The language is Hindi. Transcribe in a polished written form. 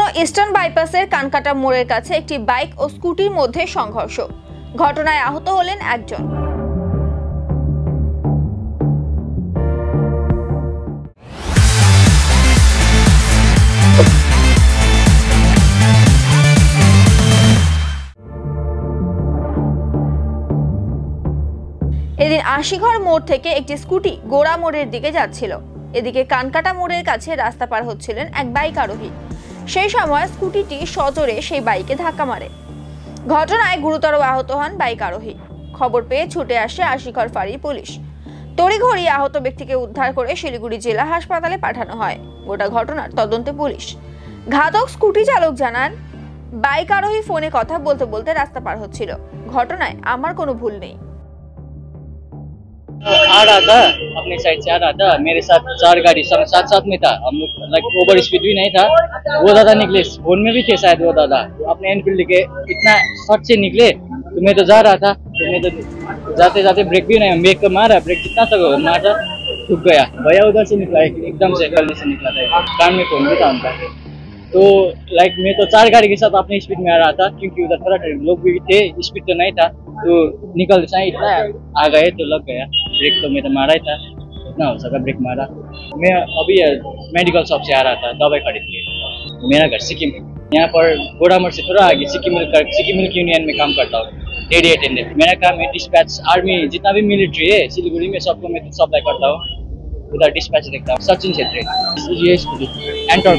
পুরনো ইস্টার্ন বাইপাসের কানকাটা মোড়ের কাছে একটি বাইক ও স্কুটির মধ্যে সংঘর্ষ। ঘটনায় আহত হলেন একজন। এদিন আশিঘর মোড় থেকে একটি স্কুটি গোড়া মোড়ের দিকে যাচ্ছিল। এদিকে কানকাটা মোড়ের কাছে রাস্তা পার হচ্ছিলেন এক বাইক আরোহী। সেই সময় স্কুটিটি সজোরে সেই বাইকে ধাক্কা মারে। ঘটনায় গুরুতর আহত হন বাইক আরোহী। খবর পেয়ে ছুটে আসে আশিঘর ফাঁড়ির পুলিশ। তড়িঘড়ি আহত ব্যক্তিকে উদ্ধার করে শিলিগুড়ি জেলা হাসপাতালে পাঠানো হয়। গোটা ঘটনার তদন্তে পুলিশ। ঘাতক স্কুটি চালক জানান, বাইক আরোহী ফোনে কথা বলতে বলতে রাস্তা পার হচ্ছিল। ঘটনায় আমার কোনো ভুল নেই। आ रहा था अपने साइड से आ रहा था, मेरे साथ 4 गाड़ी साथ साथ में था। हम लोग लाइक ओवर स्पीड भी नहीं था। वो दादा निकले, फोन में भी थे शायद वो दादा, अपने एनफील्ड लेके इतना शॉर्ट से निकले। तो मैं तो जा रहा था, तो मैं तो जाते जाते ब्रेक भी नहीं, ब्रेक तो मारा, ब्रेक कितना तक मारा, ठुक गया। भैया उधर से निकला, एकदम से गली से निकला था, कान में फोन भी था उनका। तो लाइक मैं तो 4 गाड़ी के साथ अपने स्पीड में आ रहा था, क्योंकि उधर थोड़ा लोग भी थे, स्पीड तो नहीं था। तो निकल जाए इतना आ गए तो लग गया। ब्रेक तो मैं तो मारा ही था, इतना हो सका ब्रेक मारा। मैं अभी मेडिकल शॉप से आ रहा था दवाई खरीद के। मेरा घर सिक्किम, यहाँ पर गोड़ामोड़ से थोड़ा आगे सिक्किम मिल्क यूनियन में काम करता हूँ, डेडी अटेंडेंट। मेरा काम है डिस्पैच, आर्मी जितना भी मिलिट्री है सिलीगुड़ी में सबको मैं सप्लाई करता हूँ, उधर डिस्पैच देखता हूँ। सचिन छेत्री, ये एंटोन।